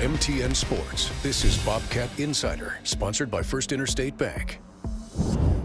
MTN Sports, this is Bobcat Insider, sponsored by First Interstate Bank.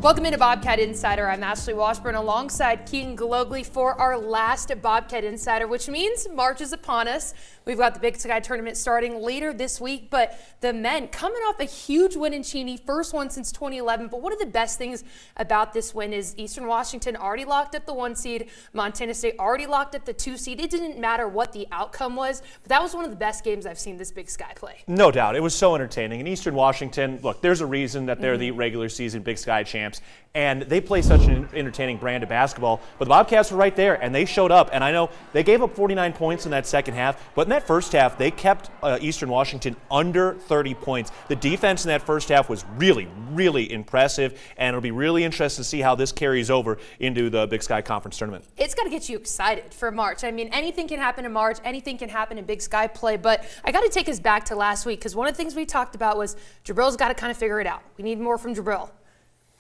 Welcome into Bobcat Insider. I'm Ashley Washburn alongside Keaton Galogly for our last Bobcat Insider, which means March is upon us. We've got the Big Sky tournament starting later this week, but the men coming off a huge win in Cheney, first one since 2011. But one of the best things about this win is Eastern Washington already locked up the 1 seed. Montana State already locked up the 2 seed. It didn't matter what the outcome was, but that was one of the best games I've seen this Big Sky play. No doubt. It was so entertaining. And Eastern Washington, look, there's a reason that they're the regular season Big Sky champs. And they play such an entertaining brand of basketball. But the Bobcats were right there, and they showed up. And I know they gave up 49 points in that second half, but in that first half, they kept Eastern Washington under 30 points. The defense in that first half was really, really impressive, and it'll be really interesting to see how this carries over into the Big Sky Conference tournament. It's got to get you excited for March. I mean, anything can happen in March. Anything can happen in Big Sky play. But I got to take us back to last week, because one of the things we talked about was Jabril's got to kind of figure it out. We need more from Jabril.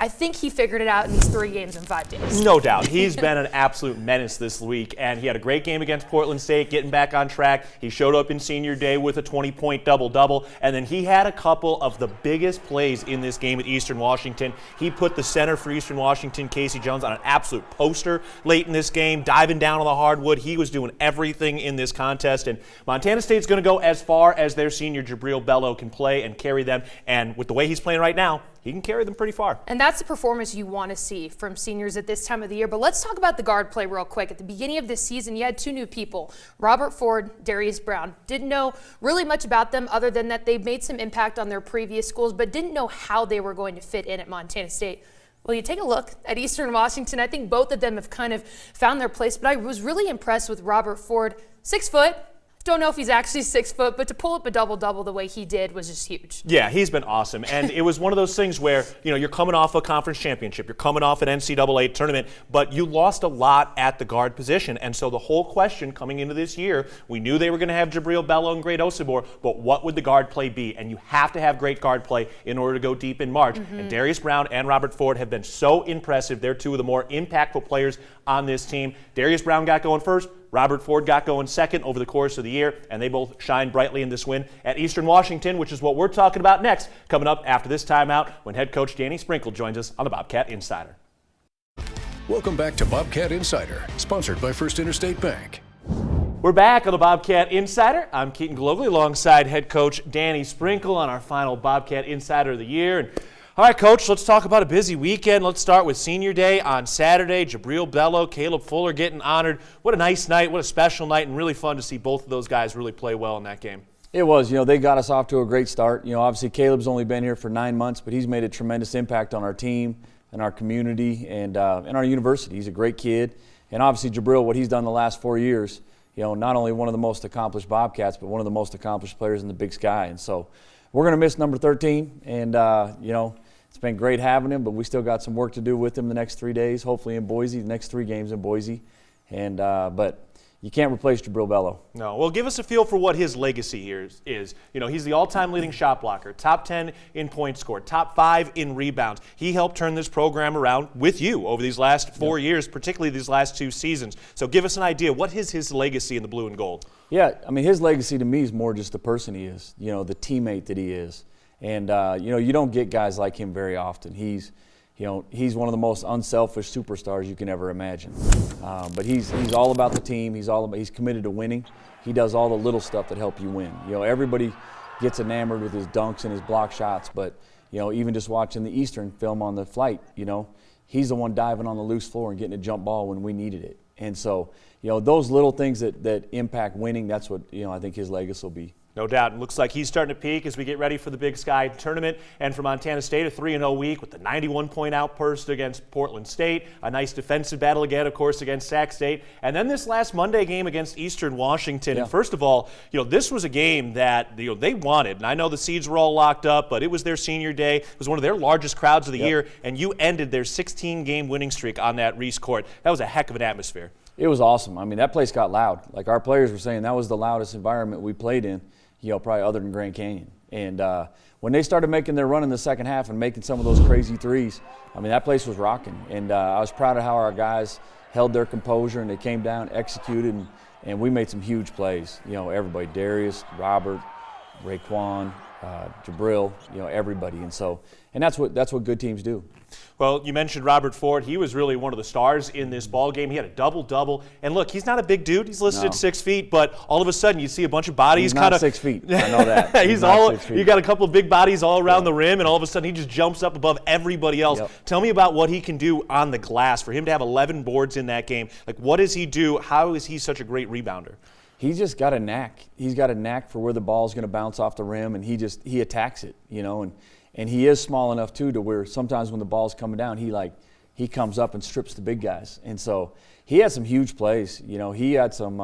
I think he figured it out in these 3 games in 5 days. No doubt. He's been an absolute menace this week, and he had a great game against Portland State, getting back on track. He showed up in senior day with a 20-point double-double, and then he had a couple of the biggest plays in this game at Eastern Washington. He put the center for Eastern Washington, Casey Jones, on an absolute poster late in this game, diving down on the hardwood. He was doing everything in this contest, and Montana State's going to go as far as their senior Jabril Bello can play and carry them, and with the way he's playing right now, he can carry them pretty far. And that's the performance you want to see from seniors at this time of the year. But let's talk about the guard play real quick. At the beginning of this season, you had 2 new people, Robert Ford, Darius Brown. Didn't know really much about them other than that they made some impact on their previous schools, but didn't know how they were going to fit in at Montana State. Well, you take a look at Eastern Washington. I think both of them have kind of found their place, but I was really impressed with Robert Ford. 6 foot. Don't know if he's actually 6 foot, but to pull up a double-double the way he did was just huge. Yeah, he's been awesome. And it was one of those things where, you're coming off a conference championship, you're coming off an NCAA tournament, but you lost a lot at the guard position. And so the whole question coming into this year, we knew they were going to have Jabril Bello and Great Osibor, but what would the guard play be? And you have to have great guard play in order to go deep in March. And Darius Brown and Robert Ford have been so impressive. They're 2 of the more impactful players on this team. Darius Brown got going first. Robert Ford got going second over the course of the year, and they both shined brightly in this win at Eastern Washington, which is what we're talking about next, coming up after this timeout when head coach Danny Sprinkle joins us on the Bobcat Insider. Welcome back to Bobcat Insider, sponsored by First Interstate Bank. We're back on the Bobcat Insider. I'm Keaton Galogly alongside head coach Danny Sprinkle on our final Bobcat Insider of the year. And all right, Coach, let's talk about a busy weekend. Let's start with Senior Day on Saturday. Jabril Bello, Caleb Fuller getting honored. What a nice night, what a special night, and really fun to see both of those guys really play well in that game. It was. They got us off to a great start. Obviously Caleb's only been here for 9 months, but he's made a tremendous impact on our team and our community and our university. He's a great kid. And obviously Jabril, what he's done the last 4 years, not only one of the most accomplished Bobcats, but one of the most accomplished players in the Big Sky. And so we're going to miss number 13, and, it's been great having him, but we still got some work to do with him the next 3 days, hopefully in Boise, the next 3 games in Boise. And but you can't replace Jabril Bello. No. Well, give us a feel for what his legacy here is. He's the all-time leading shot blocker, top 10 in points scored, top 5 in rebounds. He helped turn this program around with you over these last 4 years, particularly these last 2 seasons. So give us an idea. What is his legacy in the blue and gold? Yeah, his legacy to me is more just the person he is, the teammate that he is. And, you don't get guys like him very often. He's one of the most unselfish superstars you can ever imagine. But he's all about the team. He's committed to winning. He does all the little stuff that help you win. Everybody gets enamored with his dunks and his block shots, but, even just watching the Eastern film on the flight, he's the one diving on the loose floor and getting a jump ball when we needed it. And so, those little things that impact winning, that's what, I think his legacy will be. No doubt. It looks like he's starting to peak as we get ready for the Big Sky tournament. And for Montana State, a 3-0 week with the 91-point outburst against Portland State. A nice defensive battle again, of course, against Sac State. And then this last Monday game against Eastern Washington. Yeah. And first of all, this was a game that they wanted. And I know the seeds were all locked up, but it was their senior day. It was one of their largest crowds of the year. And you ended their 16-game winning streak on that Reese court. That was a heck of an atmosphere. It was awesome. That place got loud. Like our players were saying, that was the loudest environment we played in. Probably other than Grand Canyon. And when they started making their run in the second half and making some of those crazy threes, that place was rocking. And I was proud of how our guys held their composure and they came down, executed, and we made some huge plays. Everybody, Darius, Robert, Raekwon, Jabril, everybody. And that's what good teams do. Well, you mentioned Robert Ford. He was really one of the stars in this ball game. He had a double-double. And look, he's not a big dude. He's listed at 6 feet, but all of a sudden you see a bunch of bodies kind of 6 feet. I know that. He's all 6 feet. You got a couple of big bodies all around the rim, and all of a sudden he just jumps up above everybody else. Yep. Tell me about what he can do on the glass. For him to have 11 boards in that game, like what does he do? How is he such a great rebounder? He's just got a knack. He's got a knack for where the ball's going to bounce off the rim, and he attacks it, and he is small enough too to where sometimes when the ball's coming down, he comes up and strips the big guys. And so he had some huge plays. He had some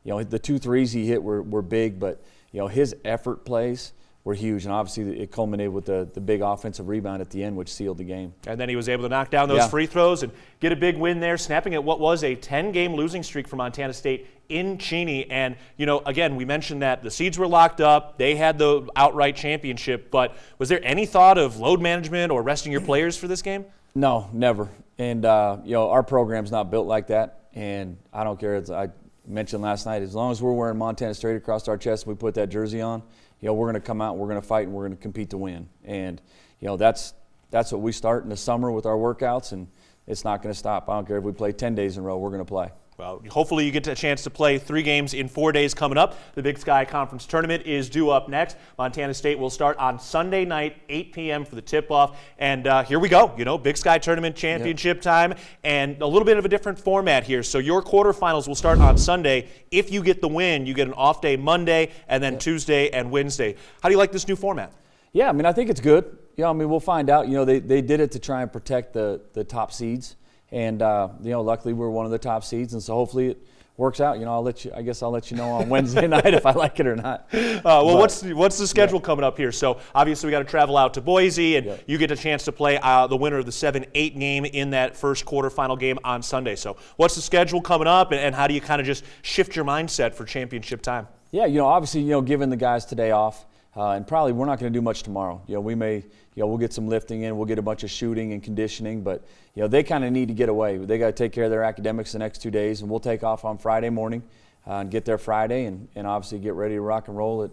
the 2 threes he hit were big, but his effort plays were huge, and obviously it culminated with the big offensive rebound at the end, which sealed the game. And then he was able to knock down those free throws and get a big win there, snapping at what was a 10-game losing streak for Montana State in Cheney. And, again, we mentioned that the seeds were locked up. They had the outright championship. But was there any thought of load management or resting your players for this game? No, never. And, our program's not built like that. And I don't care. As I mentioned last night, as long as we're wearing Montana State across our chest and we put that jersey on, we're going to come out, we're going to fight, and we're going to compete to win. And, that's what we start in the summer with our workouts, and it's not going to stop. I don't care if we play 10 days in a row, we're going to play. Well, hopefully you get a chance to play 3 games in 4 days coming up. The Big Sky Conference Tournament is due up next. Montana State will start on Sunday night, 8 p.m. for the tip-off. And here we go, Big Sky Tournament championship time, and a little bit of a different format here. So your quarterfinals will start on Sunday. If you get the win, you get an off day Monday, and then Tuesday and Wednesday. How do you like this new format? Yeah, I think it's good. We'll find out. They did it to try and protect the top seeds. And, luckily we're one of the top seeds, and so hopefully it works out. I'll let you know on Wednesday night if I like it or not. What's the schedule coming up here? So obviously we got to travel out to Boise, and you get a chance to play the winner of the 7-8 game in that first quarterfinal game on Sunday. So what's the schedule coming up, and how do you kind of just shift your mindset for championship time? Yeah, obviously, giving the guys today off, and probably we're not going to do much tomorrow. We may, we'll get some lifting in, we'll get a bunch of shooting and conditioning, but they kind of need to get away. They got to take care of their academics the next 2 days, and we'll take off on Friday morning and get there Friday, and obviously get ready to rock and roll at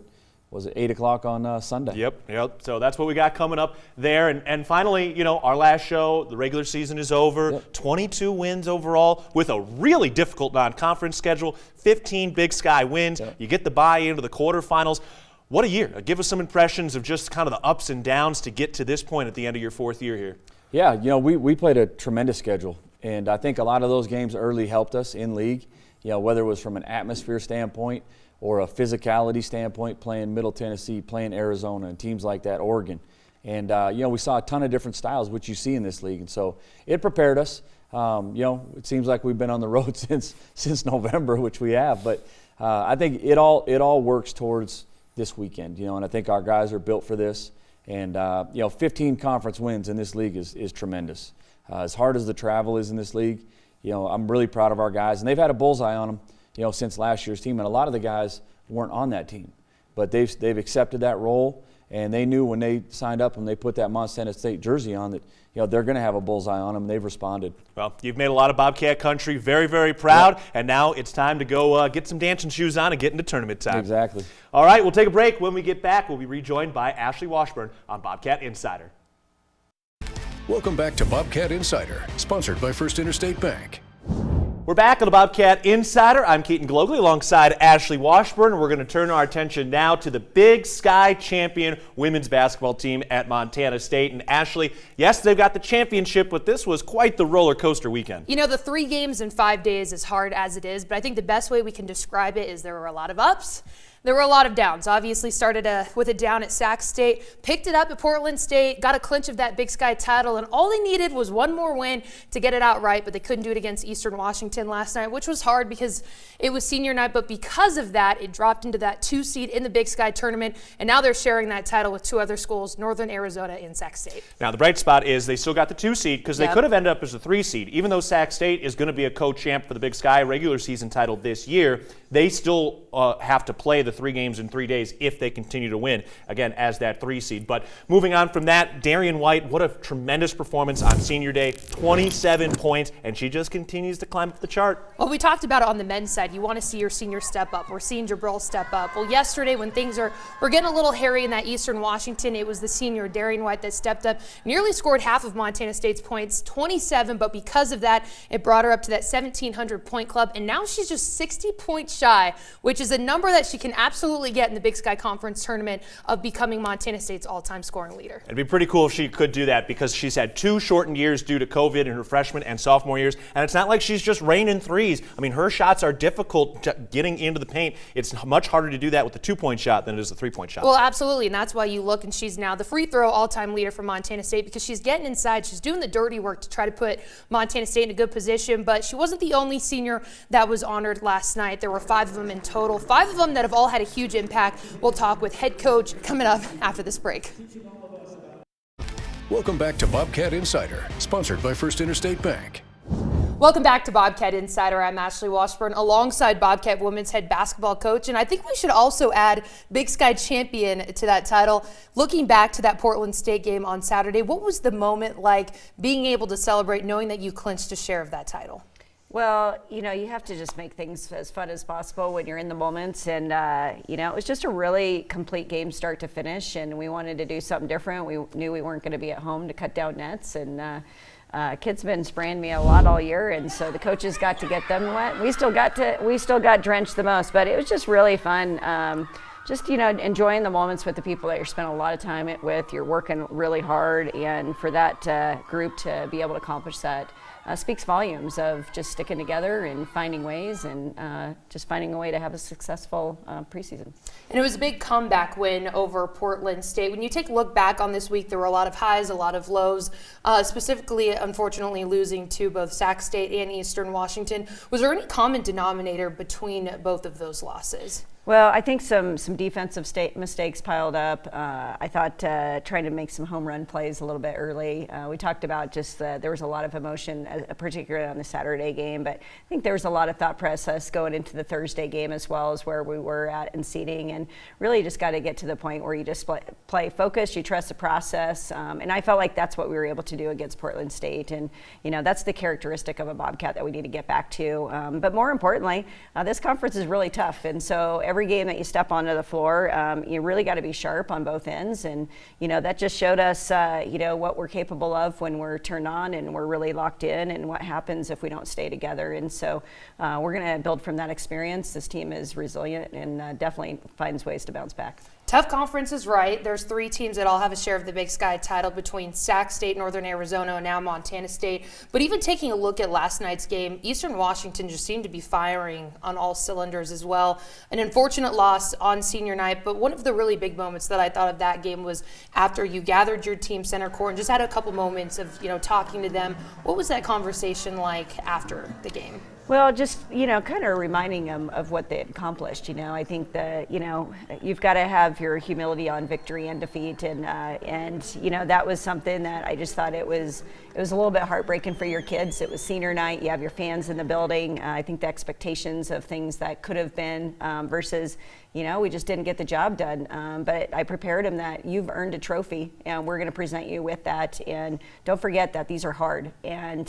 8 o'clock on Sunday. Yep. So that's what we got coming up there. And finally, our last show, the regular season is over. Yep. 22 wins overall with a really difficult non-conference schedule. 15 Big Sky wins. Yep. You get the bye into the quarterfinals. What a year. Give us some impressions of just kind of the ups and downs to get to this point at the end of your 4th year here. Yeah, we played a tremendous schedule, and I think a lot of those games early helped us in league, whether it was from an atmosphere standpoint or a physicality standpoint, playing Middle Tennessee, playing Arizona, and teams like that, Oregon. And, we saw a ton of different styles, which you see in this league, and so it prepared us. It seems like we've been on the road since November, which we have, but I think it all works towards this weekend, and I think our guys are built for this. And, 15 conference wins in this league is tremendous. As hard as the travel is in this league, I'm really proud of our guys. And they've had a bullseye on them, since last year's team. And a lot of the guys weren't on that team. But they've accepted that role, and they knew when they signed up and they put that Montana State jersey on that, they're going to have a bullseye on them, and they've responded. Well, you've made a lot of Bobcat country very, very proud, and now it's time to go get some dancing shoes on and get into tournament time. Exactly. All right, we'll take a break. When we get back, we'll be rejoined by Ashley Washburn on Bobcat Insider. Welcome back to Bobcat Insider, sponsored by First Interstate Bank. We're back on the Bobcat Insider. I'm Keaton Glogly alongside Ashley Washburn. We're going to turn our attention now to the Big Sky champion women's basketball team at Montana State. And Ashley, yes, they've got the championship, but this was quite the roller coaster weekend. The 3 games in 5 days, as hard as it is, but I think the best way we can describe it is there were a lot of ups. There were a lot of downs. Obviously started with a down at Sac State, picked it up at Portland State, got a clinch of that Big Sky title, and all they needed was one more win to get it outright, but they couldn't do it against Eastern Washington last night, which was hard because it was senior night, but because of that, it dropped into that 2 seed in the Big Sky tournament, and now they're sharing that title with 2 other schools, Northern Arizona and Sac State. Now, the bright spot is they still got the 2 seed because they could have ended up as a 3 seed. Even though Sac State is going to be a co-champ for the Big Sky regular season title this year, they still have to play the the 3 games in 3 days if they continue to win, again, as that 3 seed. But moving on from that, Darian White, what a tremendous performance on senior day, 27 points, and she just continues to climb up the chart. Well, we talked about it on the men's side. You want to see your senior step up. We're seeing Jabril step up. Well, yesterday when things were getting a little hairy in that Eastern Washington, it was the senior Darian White that stepped up, nearly scored half of Montana State's points, 27, but because of that, it brought her up to that 1,700 point club, and now she's just 60 points shy, which is a number that she can absolutely get in the Big Sky Conference tournament of becoming Montana State's all-time scoring leader. It'd be pretty cool if she could do that because she's had 2 shortened years due to COVID in her freshman and sophomore years, and it's not like she's just raining threes. I mean, her shots are difficult getting into the paint. It's much harder to do that with the 2-point shot than it is the 3-point shot. Well, absolutely, and that's why you look, and she's now the free throw all-time leader for Montana State because she's getting inside. She's doing the dirty work to try to put Montana State in a good position, but she wasn't the only senior that was honored last night. There were 5 of them in total, 5 of them that have all had a huge impact. We'll talk with head coach coming up after this break. Welcome back to Bobcat Insider, sponsored by First Interstate Bank. Welcome back to Bobcat Insider. I'm Ashley Washburn alongside Bobcat women's head basketball coach, and I think we should also add Big Sky champion to that title. Looking back to that Portland State game on Saturday, what was the moment like being able to celebrate knowing that you clinched a share of that title? Well, you know, you have to just make things as fun as possible when you're in the moments. And, you know, it was just a really complete game start to finish. And we wanted to do something different. We knew we weren't going to be at home to cut down nets. And kids been spraying me a lot all year. And so the coaches got to get them wet. We still got drenched the most. But it was just really fun. Just, you know, enjoying the moments with the people that you're spending a lot of time with. You're working really hard. And for that group to be able to accomplish that speaks volumes of just sticking together and finding ways and just finding a way to have a successful preseason. And it was a big comeback win over Portland State. When you take a look back on this week, there were a lot of highs, a lot of lows, specifically, unfortunately, losing to both Sac State and Eastern Washington. Was there any common denominator between both of those losses? Well, I think some defensive mistakes piled up. I thought trying to make some home run plays a little bit early. We talked about just there was a lot of emotion, particularly on the Saturday game, but I think there was a lot of thought process going into the Thursday game as well as where we were at in seeding, and really just got to get to the point where you just play focused, you trust the process, and I felt like that's what we were able to do against Portland State, and you know that's the characteristic of a Bobcat that we need to get back to. But more importantly, this conference is really tough, and so every game that you step onto the floor, you really got to be sharp on both ends, and you know that just showed us, you know, what we're capable of when we're turned on and we're really locked in, and what happens if we don't stay together. And so we're going to build from that experience. This team is resilient and definitely finds ways to bounce back. Tough conference is right. There's 3 teams that all have a share of the Big Sky title between Sac State, Northern Arizona, and now Montana State. But even taking a look at last night's game, Eastern Washington just seemed to be firing on all cylinders as well. An unfortunate loss on senior night, but one of the really big moments that I thought of that game was after you gathered your team center court and just had a couple moments of, you know, talking to them. What was that conversation like after the game? Well, just, you know, kind of reminding them of what they had accomplished. You know, I think that, you know, you've got to have your humility on victory and defeat. And you know, that was something that I just thought it was a little bit heartbreaking for your kids. It was senior night. You have your fans in the building. I think the expectations of things that could have been versus, you know, we just didn't get the job done. But I prepared them that you've earned a trophy and we're going to present you with that. And don't forget that these are hard. And,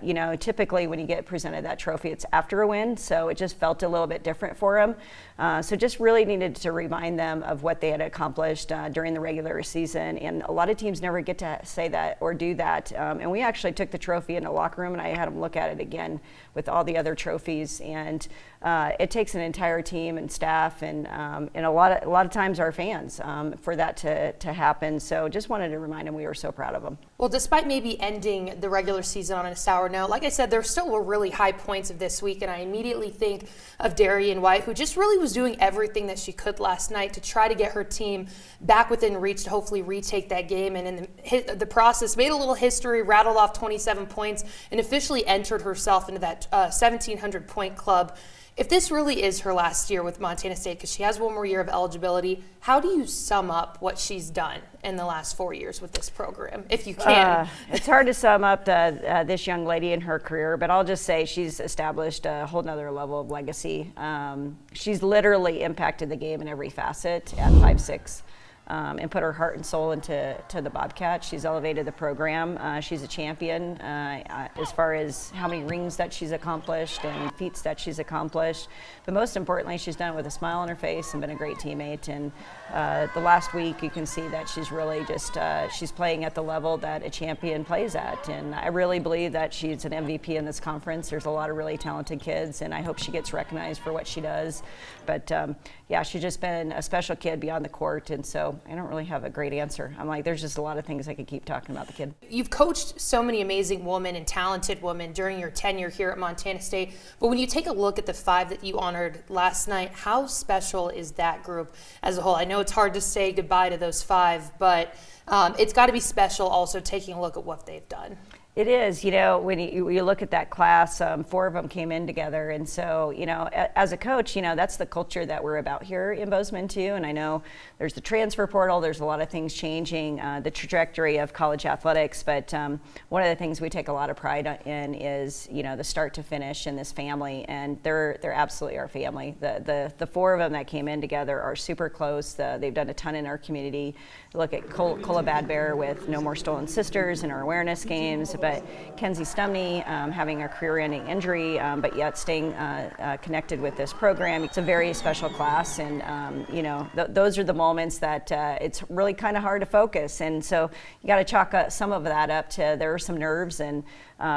you know, typically when you get presented that trophy, it's after a win. So it just felt a little bit different for them. So just really needed to remind them of what they had accomplished during the regular season. And a lot of teams never get to say that or do that. And we actually took the trophy in the locker room and I had them look at it again with all the other trophies. And it takes an entire team and staff and a lot of times our fans for that to happen. So just wanted to remind them we were so proud of them. Well, despite maybe ending the regular season on a sour note, like I said, there still were really high points of this week, and I immediately think of Darian White, who just really was doing everything that she could last night to try to get her team back within reach to hopefully retake that game, and in the process made a little history, rattled off 27 points, and officially entered herself into that 1,700 point club. If this really is her last year with Montana State, because she has one more year of eligibility, how do you sum up what she's done in the last 4 years with this program, if you can? It's hard to sum up this young lady in her career, but I'll just say she's established a whole nother level of legacy. She's literally impacted the game in every facet at 5'6". And put her heart and soul into the Bobcat. She's elevated the program. She's a champion as far as how many rings that she's accomplished and feats that she's accomplished. But most importantly, she's done it with a smile on her face and been a great teammate. And the last week, you can see that she's really just, she's playing at the level that a champion plays at. And I really believe that she's an MVP in this conference. There's a lot of really talented kids, and I hope she gets recognized for what she does. But yeah, she's just been a special kid beyond the court, and so I don't really have a great answer. I'm like, there's just a lot of things I could keep talking about the kid. You've coached so many amazing women and talented women during your tenure here at Montana State, but when you take a look at the 5 that you honored last night, how special is that group as a whole? I know it's hard to say goodbye to those 5, but it's got to be special also taking a look at what they've done. It is, when you look at that class, 4 of them came in together. And so, as a coach, that's the culture that we're about here in Bozeman too. And I know there's the transfer portal, there's a lot of things changing, the trajectory of college athletics. But one of the things we take a lot of pride in is, the start to finish in this family. And they're absolutely our family. The 4 of them that came in together are super close. They've done a ton in our community. Look at Cola Bad Bear with No More Stolen Sisters in our awareness games. But Kenzie Stumney having a career-ending injury, but yet staying connected with this program. It's a very special class, and those are the moments that it's really kind of hard to focus. And so you got to chalk some of that up to there are some nerves and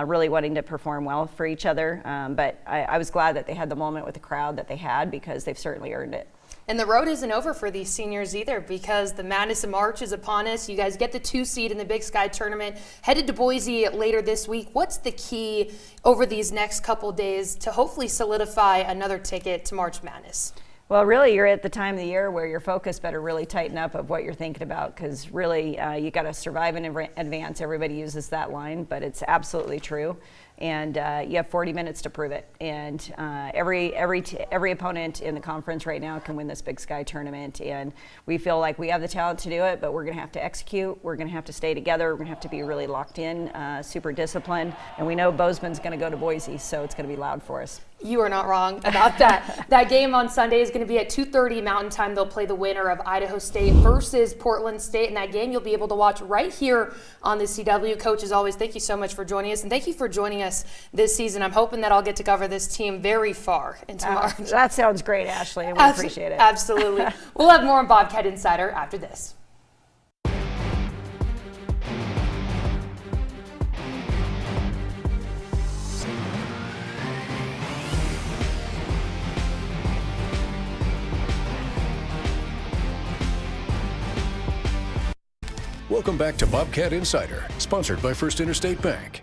really wanting to perform well for each other. But I was glad that they had the moment with the crowd that they had, because they've certainly earned it. And the road isn't over for these seniors either, because the Madness of March is upon us. You guys get the 2 seed in the Big Sky tournament, headed to Boise later this week. What's the key over these next couple days to hopefully solidify another ticket to March Madness? Well, really, you're at the time of the year where your focus better really tighten up of what you're thinking about, because really you got to survive in advance. Everybody uses that line, but it's absolutely true. And you have 40 minutes to prove it. And every opponent in the conference right now can win this Big Sky tournament. And we feel like we have the talent to do it, but we're going to have to execute. We're going to have to stay together. We're going to have to be really locked in, super disciplined. And we know Bozeman's going to go to Boise, so it's going to be loud for us. You are not wrong about that. That game on Sunday is going to be at 2:30 Mountain Time. They'll play the winner of Idaho State versus Portland State. And that game you'll be able to watch right here on the CW. Coach, as always, thank you so much for joining us. And thank you for joining us this season. I'm hoping that I'll get to cover this team very far into March. That sounds great, Ashley. We appreciate it. Absolutely. We'll have more on Bobcat Insider after this. Welcome back to Bobcat Insider, sponsored by First Interstate Bank.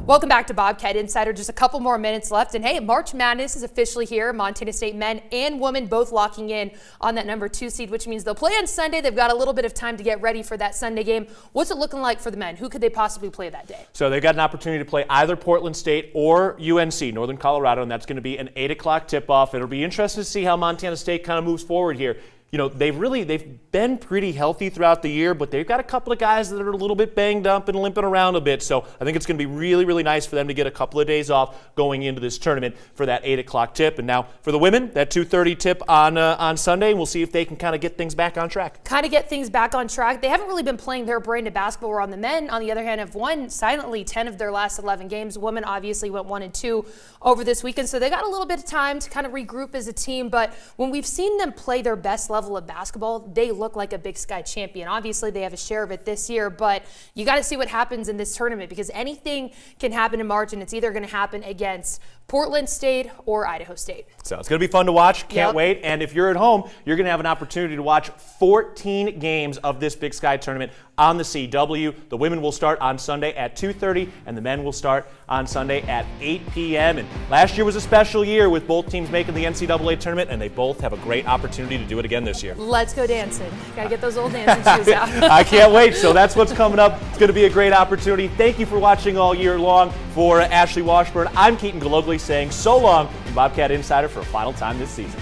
Welcome back to Bobcat Insider. Just a couple more minutes left. And hey, March Madness is officially here. Montana State men and women both locking in on that number 2 seed, which means they'll play on Sunday. They've got a little bit of time to get ready for that Sunday game. What's it looking like for the men? Who could they possibly play that day? So they've got an opportunity to play either Portland State or UNC, Northern Colorado, and that's going to be an 8 o'clock tip-off. It'll be interesting to see how Montana State kind of moves forward here. They've been pretty healthy throughout the year, but they've got a couple of guys that are a little bit banged up and limping around a bit. So I think it's going to be really, really nice for them to get a couple of days off going into this tournament for that 8 o'clock tip. And now for the women, that 2:30 tip on Sunday. We'll see if they can kind of get things back on track. They haven't really been playing their brand of basketball. Where on the men, on the other hand, have won silently 10 of their last 11 games. Women obviously went 1-2 over this weekend, so they got a little bit of time to kind of regroup as a team. But when we've seen them play their best level of basketball, they look like a Big Sky champion. Obviously, they have a share of it this year, but you got to see what happens in this tournament, because anything can happen in March, and it's either going to happen against Portland State or Idaho State. So it's going to be fun to watch. Can't wait. And if you're at home, you're going to have an opportunity to watch 14 games of this Big Sky tournament on the CW. The women will start on Sunday at 2:30, and the men will start on Sunday at 8 p.m. And last year was a special year with both teams making the NCAA tournament, and they both have a great opportunity to do it again this year. Let's go dancing. Got to get those old dancing shoes out. I can't wait. So that's what's coming up. It's going to be a great opportunity. Thank you for watching all year long. For Ashley Washburn, I'm Keaton Galogly saying so long. Bobcat Insider for a final time this season.